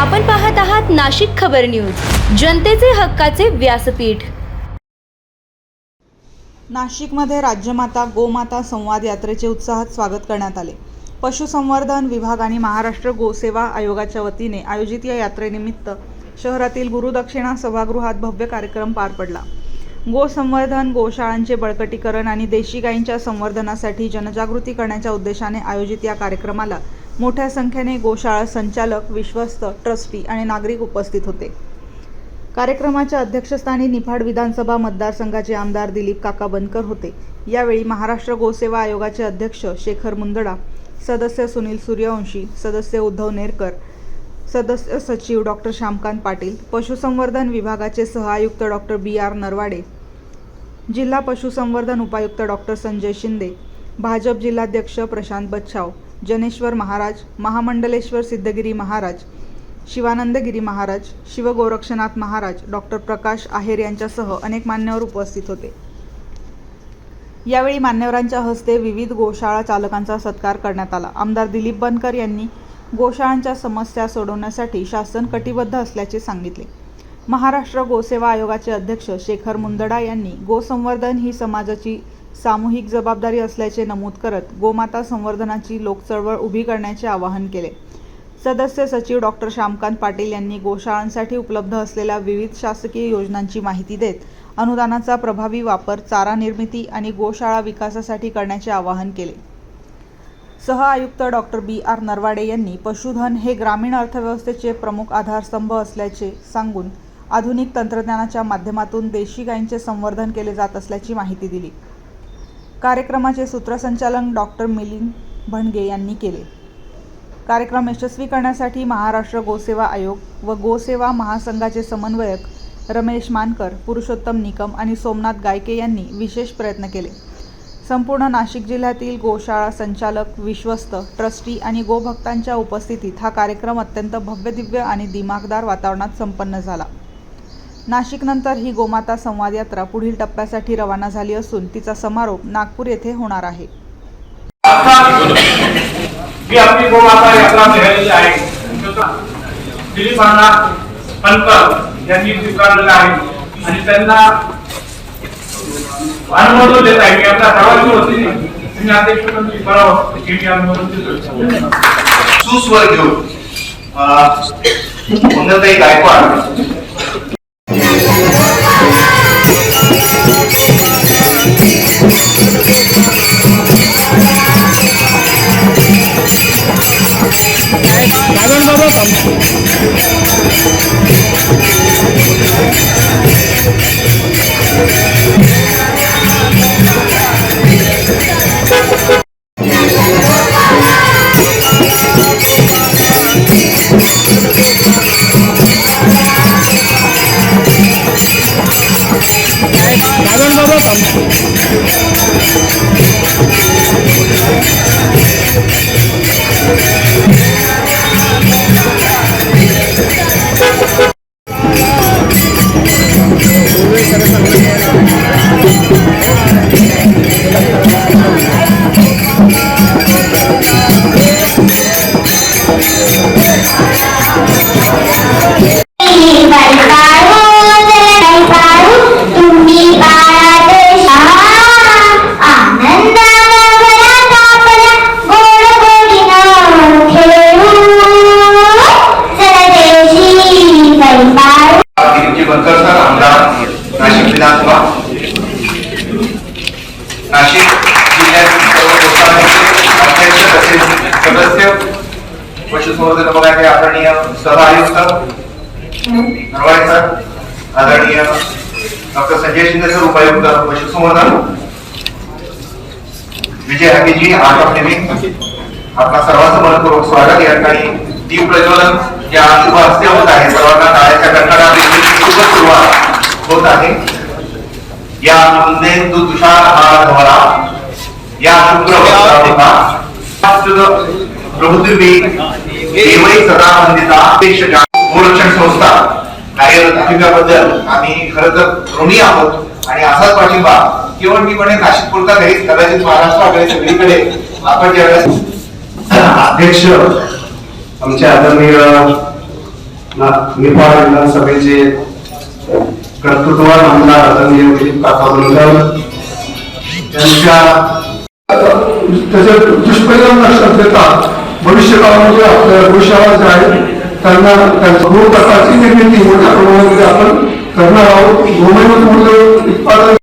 आपण पाहत आहात नाशिक खबर न्यूज, जनतेचे हक्काचे व्यासपीठ। नाशिकमध्ये राज्यमाता गोमाता संवाद यात्रेचे उत्साहात स्वागत करण्यात आले। पशुसंवर्धन विभाग आणि महाराष्ट्र गोसेवा आयोगाच्या वतीने आयोजित या यात्रेनिमित्त शहरातील गुरुदक्षिणा सभागृहात भव्य कार्यक्रम पार पडला। गोसंवर्धन, गोशाळांचे बळकटीकरण आणि देशी गायींच्या संवर्धनासाठी जनजागृती करण्याच्या उद्देशाने आयोजित या कार्यक्रमाला मोठ्या संख्येने गोशाळा संचालक, विश्वस्त, ट्रस्टी आणि नागरिक उपस्थित होते। कार्यक्रमाच्या अध्यक्षस्थानी निफाड विधानसभा मतदारसंघाचे आमदार दिलीप काका बनकर होते। यावेळी महाराष्ट्र गोसेवा आयोगाचे अध्यक्ष शेखर मुंदडा, सदस्य सुनील सूर्यवंशी, सदस्य उद्धव नेरकर, सदस्य सचिव डॉक्टर श्यामकांत पाटील, पशुसंवर्धन विभागाचे सहआयुक्त डॉक्टर BR नरवाडे, जिल्हा पशुसंवर्धन उपायुक्त डॉक्टर संजय शिंदे, भाजप जिल्हाध्यक्ष प्रशांत बच्छाव, जनेश्वर महाराज, महामंडलेश्वर सिद्धगिरी महाराज, शिवानंदगिरी महाराज, शिवगोरक्षनाथ महाराज, डॉक्टर प्रकाश आहेर यांच्यासह अनेक मान्यवर उपस्थित होते। यावेळी मान्यवरांच्या हस्ते विविध गोशाळा चालकांचा सत्कार करण्यात आला। आमदार दिलीप बनकर यांनी गोशाळांच्या समस्या सोडवण्यासाठी शासन कटिबद्ध असल्याचे सांगितले। महाराष्ट्र गोसेवा आयोगाचे अध्यक्ष शेखर मुंदडा यांनी गोसंवर्धन ही समाजाची सामूहिक जबाबदारी असल्याचे नमूद करत गोमाता संवर्धनाची लोकचळवळ उभी करण्याचे आवाहन केले। सदस्य सचिव डॉक्टर श्यामकांत पाटील यांनी गोशाळांसाठी उपलब्ध असलेल्या विविध शासकीय योजनांची माहिती देत अनुदानाचा प्रभावी वापर चारा निर्मिती आणि गोशाळा विकासासाठी करण्याचे आवाहन केले। सहआयुक्त डॉक्टर BR नरवाडे यांनी पशुधन हे ग्रामीण अर्थव्यवस्थेचे प्रमुख आधारस्तंभ असल्याचे सांगून आधुनिक तंत्रज्ञानाच्या माध्यमातून देशी गायींचे संवर्धन केले जात असल्याची माहिती दिली। कार्यक्रमाचे सूत्रसंचालन डॉक्टर मिलिंद भणगे यांनी केले। कार्यक्रम यशस्वी करण्यासाठी महाराष्ट्र गोसेवा आयोग व गोसेवा महासंघाचे समन्वयक रमेश मानकर, पुरुषोत्तम निकम आणि सोमनाथ गायके यांनी विशेष प्रयत्न केले। संपूर्ण नाशिक जिल्ह्यातील गोशाळा संचालक, विश्वस्त, ट्रस्टी आणि गोभक्तांच्या उपस्थितीत हा कार्यक्रम अत्यंत भव्यदिव्य आणि दिमाखदार वातावरणात संपन्न झाला। नाशिकनंतर ही गोमाता संवाद यात्रा पुढील टप्प्यासाठी रवाना झाली असून तिचा समारोप नागपूर येथे होणार आहे। मी आपली गोमाता यात्रा निघालेली आहे। दिलीप बनकर यांनी स्वीकारलेलं आहे आणि त्यांना अनुमोदन देत आहे। मी आपल्या सर्वांची वतीने तुम्ही अध्यक्ष म्हणून करावं हे अनुमोदन देतो। सुस्वर घेऊन मंगलताई गायकवाड नाशिक सदस्य पशुसंवर्धन विभागाचे आदरणीय सहआयुक्त नरवाडे सर, आदरणीय डॉक्टर संजय शिंदे सर, उपायुक्त पशुसंवर्धन विजय हाकेजी, आपला सर्वांचं मनपूर्वक स्वागत। या ठिकाणी दीप प्रज्वलन या शुभ हस्ते होत आहे। सर्वांना टाळ्याच्या गणगणात सुरुवात होत आहे। या नंदेंदु तुषार हा धवला या शुभ्र प्रभुदेवी देवई सदा वंदिता गोरक्षण संस्था कार्यरत असल्याबद्दल आम्ही खरं तर ऋणी आहोत आणि असाच पाठिंबा केवळ मी म्हणे नाशिक पुरता नाही, कदाचित महाराष्ट्राकडे सगळीकडे आपण ज्यावेळेस अध्यक्ष आमचे आदरणीय नेपाळ विधानसभेचे कर्तृत्ववान आमदार आदरणीय दिलीप काका बनकर यांच्या त्याचे दुष्परिणाम लक्षात घेता भविष्यकाळामध्ये आपल्या गोशाळा जे आहे त्यांना त्यांच्या गृह प्रकारची निर्मिती मोठ्या प्रमाणामध्ये आपण करणार आहोत. गोमूत्र उत्पादन